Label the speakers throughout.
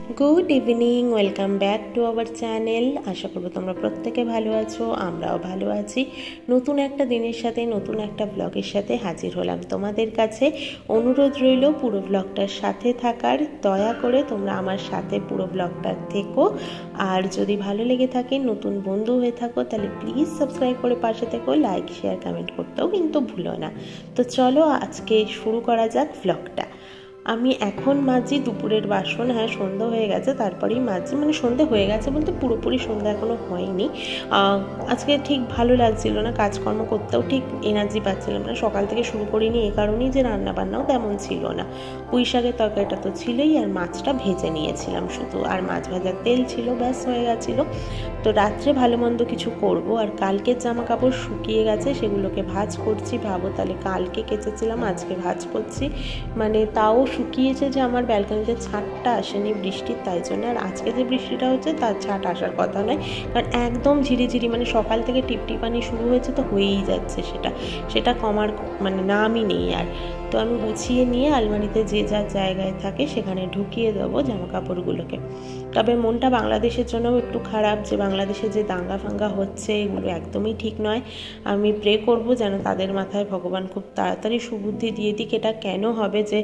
Speaker 1: Good evening, welcome back to our channel. আশা করব তোমরা প্রত্যেকে ভালো আছো, আমরাও ভালো আছি। নতুন একটা দিনের সাথে নতুন একটা ব্লগের সাথে হাজির হলাম তোমাদের কাছে। অনুরোধ রইল পুরো ব্লগটার সাথে থাকার, দয়া করে তোমরা আমার সাথে পুরো ব্লগটা থেকো। আর যদি ভালো লেগে থাকে, নতুন বন্ধু হয়ে থাকো, তাহলে প্লিজ সাবস্ক্রাইব করে পাশে থেকো, লাইক শেয়ার কমেন্ট করতেও কিন্তু ভুলো না। তো চলো আজকে শুরু করা যাক ব্লগটা। আমি এখন মাজছি দুপুরের বাসন। হ্যাঁ, সন্ধ্যা হয়ে গেছে, তারপরেই মাজছি। মানে সন্ধ্যে হয়ে গেছে বলতে পুরোপুরি সন্ধ্যা এখনও হয়নি। আজকে ঠিক ভালো লাগছিল না, কাজকর্ম করতেও ঠিক এনার্জি পাচ্ছিলাম না। সকাল থেকে শুরু করিনি এই কারণেই যে রান্নাবান্নাও তেমন ছিল না। পুঁই শাকের তরকারিটা তো ছিলই, আর মাছটা ভেজে নিয়েছিলাম শুধু, আর মাছ ভাজার তেল ছিল, ব্যাস হয়ে গেছিলো। তো রাত্রে ভালো মন্দ কিছু করব। আর কালকের জামা কাপড় শুকিয়ে গেছে, সেগুলোকে ভাঁজ করছি। ভাবো তাহলে, কালকে কেচেছিলাম, আজকে ভাঁজ করছি। মানে তাও শুকিয়েছে যে আমার ব্যালকনিতে ছাদটা আসেনি বৃষ্টির, তাই জন্য। আর আজকে যে বৃষ্টিটা হচ্ছে তার ছাদ আসার কথা নয়, কারণ একদম ঝিরিঝিরি, মানে সকাল থেকে টিপটিপানি শুরু হয়েছে, তো হয়েই যাচ্ছে। সেটা কমার মানে নামই নেই আর। তো আমি গুছিয়ে নিয়ে আলমারিতে যে যার জায়গায় থাকে সেখানে ঢুকিয়ে দেবো জামা কাপড়গুলোকে। তবে মনটা বাংলাদেশের জন্যও একটু খারাপ, যে বাংলাদেশে যে দাঙ্গা ফাঙ্গা হচ্ছে, এগুলো একদমই ঠিক নয়। আমি প্রে করব যেন তাদের মাথায় ভগবান খুব তাড়াতাড়ি সুবুদ্ধি দিয়ে দিক। এটা কেন হবে যে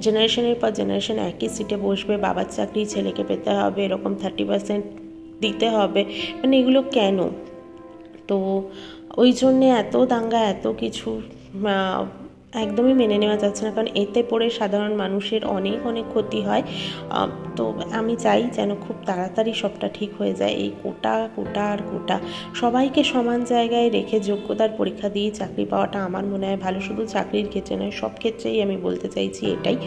Speaker 1: জেনারেশনের পর জেনারেশন একই সিটে বসবে, বাবার চাকরি ছেলেকে পেতে হবে, এরকম 30% দিতে হবে, মানে এগুলো কেন? তো ওই জন্যে এত দাঙ্গা, এত কিছু একদমই মেনে নেওয়া যাচ্ছে না, কারণ এতে পড়ে সাধারণ মানুষের অনেক অনেক ক্ষতি হয়। তো আমি চাই যেন খুব তাড়াতাড়ি সবটা ঠিক হয়ে যায়। এই কোটা আর কোটা, সবাইকে সমান জায়গায় রেখে যোগ্যতার পরীক্ষা দিয়ে চাকরি পাওয়াটা আমার মনে হয় ভালো। শুধু চাকরির ক্ষেত্রে নয়, সব ক্ষেত্রেই আমি বলতে চাইছি এটাই।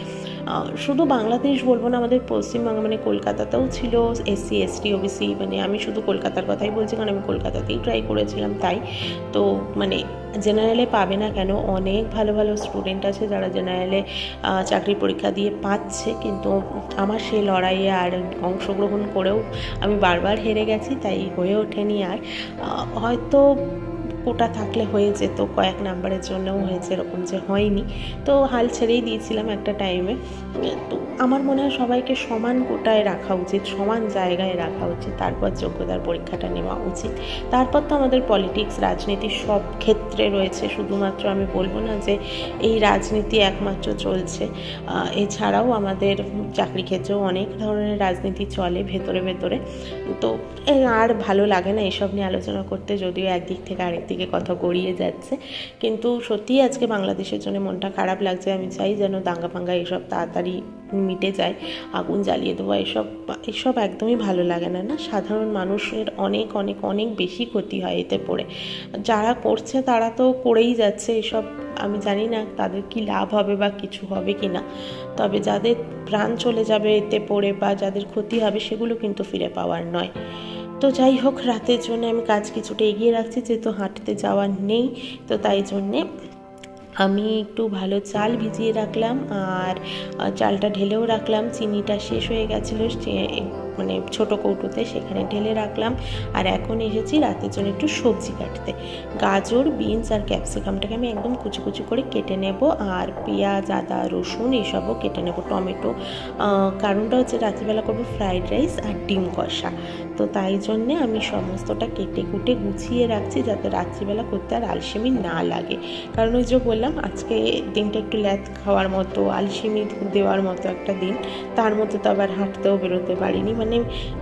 Speaker 1: শুধু বাংলাদেশ বলবো না, আমাদের পশ্চিমবঙ্গ মানে কলকাতাতেও ছিল SC ST OBC, মানে আমি শুধু কলকাতার কথাই বলছি কারণ আমি কলকাতাতেই ট্রাই করেছিলাম, তাই। তো মানে জেনারেলে পাবে না কেন? অনেক ভালো ভালো স্টুডেন্ট আছে যারা জেনারেলে চাকরির পরীক্ষা দিয়ে পাচ্ছে, কিন্তু আমার সেই লড়াইয়ে আর অংশগ্রহণ করেও আমি বারবার হেরে গেছি, তাই হয়ে ওঠেনি। আর হয়তো কোটা থাকলে হয়ে যেত, কয়েক নাম্বারের জন্যও হয়েছে, এরকম যে হয়নি। তো হাল ছেড়েই দিয়েছিলাম একটা টাইমে। তো আমার মনে হয় সবাইকে সমান কোটায় রাখা উচিত, সমান জায়গায় রাখা উচিত, তারপর যোগ্যতার পরীক্ষাটা নেওয়া উচিত। তারপর তো আমাদের পলিটিক্স, রাজনীতি সব ক্ষেত্রে রয়েছে, শুধুমাত্র আমি বলবো না যে এই রাজনীতি একমাত্র চলছে। এছাড়াও আমাদের চাকরি ক্ষেত্রেও অনেক ধরনের রাজনীতি চলে ভেতরে ভেতরে। তো আর ভালো লাগে না এসব নিয়ে আলোচনা করতে, যদিও একদিক থেকে আরেক দিকে কথা গড়িয়ে যাচ্ছে। কিন্তু সত্যিই আজকে বাংলাদেশের জন্য মনটা খারাপ লাগছে। আমি চাই যেন দাঙ্গা ফাঙ্গা এসব তাড়াতাড়ি মিটে যায়, আগুন জ্বালিয়ে দেওয়া, এসব একদমই ভালো লাগে না। সাধারণ মানুষের অনেক অনেক অনেক বেশি ক্ষতি হয় এতে পড়ে। যারা করছে তারা তো করেই যাচ্ছে এসব, আমি জানি না তাদের কি লাভ হবে বা কিছু হবে কি না। তবে যাদের প্রাণ চলে যাবে এতে পড়ে বা যাদের ক্ষতি হবে, সেগুলো কিন্তু ফিরে পাওয়ার নয়। তো যাই হোক, রাতের জন্য আমি কাজ কিছুটা এগিয়ে রাখছি, যেহেতু হাঁটতে যাওয়ার নেই। তো তাই জন্যে আমি একটু ভালো চাল ভিজিয়ে রাখলাম, আর চালটা ঢেলেও রাখলাম। চিনিটা শেষ হয়ে গেছিলো মানে ছোটো কৌটোতে, সেখানে ঢেলে রাখলাম। আর এখন এসেছি রাতের জন্য একটু সবজি কাটতে। গাজর, বিনস আর ক্যাপসিকামটাকে আমি একদম কুচি কুচি করে কেটে নেব, আর পেঁয়াজ, আদা, রসুন এসবও কেটে নেব, টমেটো। কারণটা হচ্ছে রাত্রিবেলা করবো ফ্রাইড রাইস আর ডিম কষা। তো তাই জন্যে আমি সমস্তটা কেটে কুটে গুছিয়ে রাখছি, যাতে রাত্রিবেলা করতে আর আলসেমি না লাগে। কারণ ওই যে বললাম, আজকে দিনটা একটু ল্যাদ খাওয়ার মতো, আলসেমি দেওয়ার মতো একটা দিন। তার মধ্যে তো আবার হাঁটতেও বেরোতে পারিনি, মানে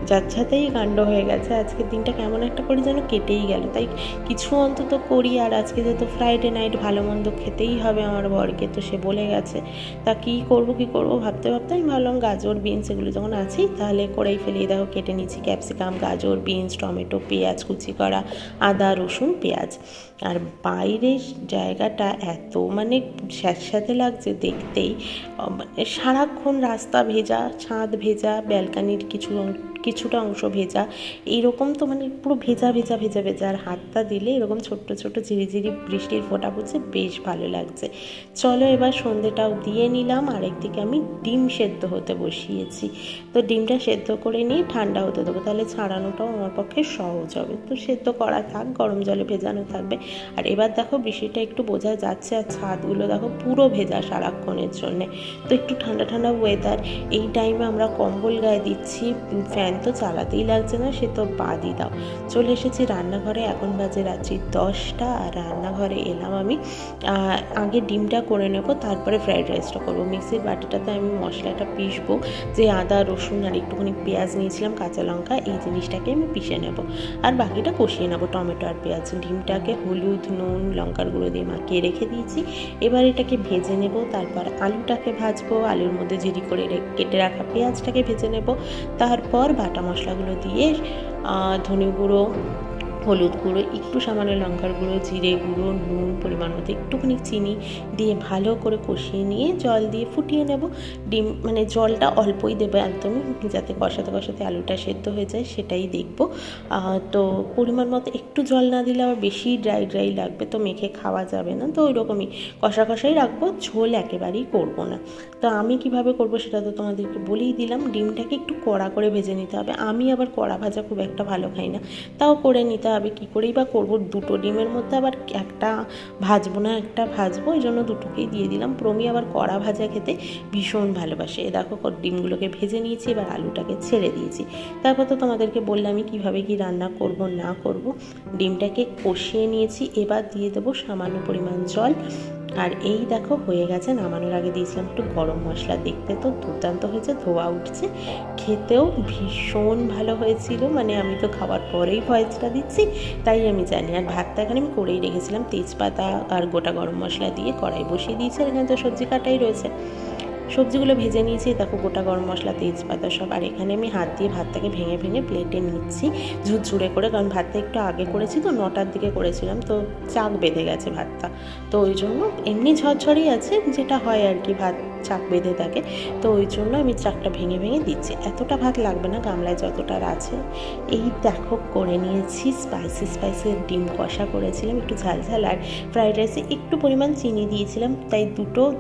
Speaker 1: যাচ্ছাতেই কাণ্ড হয়ে গেছে। আজকের দিনটা কেমন একটা করে যেন কেটেই গেল। তাই কিছু অন্তত করি। আর আজকে যেহেতু ফ্রাইডে নাইট, ভালো মন্দ খেতেই হবে আমার বরকে, তো সে বলে গেছে। তা কী করবো ভাবতে ভাবতে আমি ভাবলাম গাজর, বিনস এগুলো যখন আছেই, তাহলে করেই ফেলি। দেখো কেটে নিচ্ছি ক্যাপসিকাম, গাজর, বিনস, টমেটো, পেঁয়াজ কুচি করা, আদা, রসুন, পেঁয়াজ। আর বাইরের জায়গাটা এত মানে স্যাঁতস্যাঁতে লাগছে দেখতেই, মানে সারাক্ষণ রাস্তা ভেজা, ছাদ ভেজা, ব্যালকানির কিছুটা অংশ ভেজা, এইরকম। তো মানে পুরো ভেজা ভেজা ভেজা ভেজা। আর হাতটা দিলে এরকম ছোট্ট ছোট্ট ঝিরিঝিরি বৃষ্টির ফোঁটা পড়ছে, বেশ ভালো লাগছে। চলো এবার সন্ধেটাও দিয়ে নিলাম। আরেকদিকে আমি ডিম সেদ্ধ হতে বসিয়েছি। তো ডিমটা সেদ্ধ করে নিয়ে ঠান্ডা হতে দেবো, তাহলে ছাড়ানোটাও আমার পক্ষে সহজ হবে। তো সেদ্ধ করা থাক, গরম জলে ভেজানো থাকবে। আর এবার দেখো বৃষ্টিটা একটু বোঝা যাচ্ছে আর ছাদগুলো দেখো পুরো ভেজা সারাক্ষণের জন্যে। তো একটু ঠান্ডা ঠান্ডা ওয়েদার, এই টাইমে আমরা কম্বল গায়ে দিচ্ছি, ফ্যান তো চালাতেই লাগছে না, সে তো বাদই দাও। চলে এসেছি রান্নাঘরে, এখন বাজে রাত্রি 10টা। আর রান্নাঘরে এলাম আমি, আগে ডিমটা করে নেব, তারপরে ফ্রাইড রাইসটা করবো। মিক্সির বাটিটাতে আমি মশলাটা পিসবো, যে আদা রসুন আর একটুখানি পেঁয়াজ নিয়েছিলাম, কাঁচা লঙ্কা, এই জিনিসটাকে আমি পিষে নেব আর বাকিটা কষিয়ে নেবো টমেটো আর পেঁয়াজ। ডিমটাকে হলুদ নুন লঙ্কার গুঁড়ো দিয়ে মাখিয়ে রেখে দিয়েছি, এবার এটাকে ভেজে নেব। তারপর আলুটাকে ভাজবো, আলুর মধ্যে জিরি করে কেটে রাখা পেঁয়াজটাকে ভেজে নেব। তারপর বাটা মশলাগুলো দিয়ে ধনে গুঁড়ো, হলুদ গুঁড়ো, একটু সামান্য লঙ্কার গুঁড়ো, জিরে গুঁড়ো, নুন পরিমাণ মতো, একটুখানি চিনি দিয়ে ভালো করে কষিয়ে নিয়ে জল দিয়ে ফুটিয়ে নেব। ডিম মানে জলটা অল্পই দেবে একদমই, যাতে কষাতে কষাতে আলুটা সেদ্ধ হয়ে যায়, সেটাই দেখব। তো পরিমাণ মতো, একটু জল না দিলে আবার বেশি ড্রাই ড্রাই লাগবে, তো মেখে খাওয়া যাবে না। তো ওই রকমই কষা কষাই রাখবো, ঝোল একেবারেই করবো না। তো আমি কিভাবে করব সেটা তো তোমাদেরকে বলেই দিলাম। ডিমটাকে একটু কড়া করে ভেজে নিতে হবে। আমি আবার কড়া ভাজা খুব একটা ভালো খাই না, তাও করে নিতে হবে। কী করেই বা করবো, দুটো ডিমের মধ্যে আবার একটা ভাজবো না একটা ভাজবো, ওই জন্য দুটোকেই দিয়ে দিলাম। প্রমি আবার কড়া ভাজা খেতে ভীষণ ভালোবাসে। এ দেখো ডিমগুলোকে ভেজে নিয়েছি, এবার আলুটাকে ছেড়ে দিয়েছি। তারপর তো তোমাদেরকে বললাম আমি কীভাবে কী রান্না করব না করব। ডিমটাকে কষিয়ে নিয়েছি, এবার দিয়ে দেবো সামান্য পরিমাণ জল। আর এই দেখো হয়ে গেছে। নামানোর আগে দিয়েছিলাম একটু গরম মশলা, দেখতে তো দুর্দান্ত হয়েছে, ধোয়া উঠছে, খেতেও ভীষণ ভালো হয়েছিল। মানে আমি তো খাওয়ার পরেই ভয়েসটা দিচ্ছি, তাই আমি জানি। আর ভাতটা এখানে আমি করেই রেখেছিলাম, তেজপাতা আর গোটা গরম মশলা দিয়ে কড়াই বসিয়ে দিয়েছি। আর এখানে তো সবজি কাটাই রয়েছে, সবজিগুলো ভেজে নিয়েছি, দেখো গোটা গরম মশলা তেজপাতা সব। আর এখানে আমি হাত দিয়ে ভাতটাকে ভেঙে ভেঙে প্লেটে নিচ্ছি ঝুরঝুরে করে, কারণ ভাতটা একটু আগে করেছি তো, 9টার দিকে করেছিলাম, তো চাক বেঁধে গেছে ভাতটা। তো ওই জন্য এমনি ঝরঝরই আছে, যেটা হয় আর কি, ভাত চাক বেঁধে থাকে, তো ওই জন্য আমি চাকটা ভেঙে ভেঙে দিচ্ছি। এতটা ভাত লাগবে না, গামলায় যতটার আছে। এই দেখো করে নিয়েছি। স্পাইসি ডিম কষা করেছিলাম, একটু ঝাল ঝাল। আর ফ্রাইড রাইসে একটু পরিমাণ চিনি দিয়েছিলাম, তাই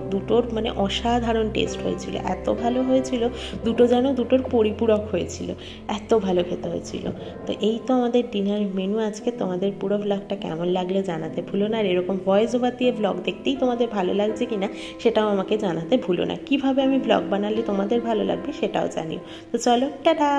Speaker 1: দুটোর মানে অসাধারণ টেস্ট হয়েছিল, এত ভালো হয়েছিল। দুটো যেন দুটোর পরিপূরক হয়েছিল, এত ভালো খেতে হয়েছিল। তো এই তো আমাদের ডিনার মেনু আজকে। তোমাদের পুরো ব্লগটা কেমন লাগলো জানাতে ভুলো না। আর এরকম ভয়েস ওভার দিয়ে ব্লগ দেখতেই তোমাদের ভালো লাগছে কিনা সেটাও আমাকে জানাতে ভুলো না। কিভাবে আমি ব্লগ বানালে তোমাদের ভালো লাগবে সেটাও জানিও। তো চলো, টাটা।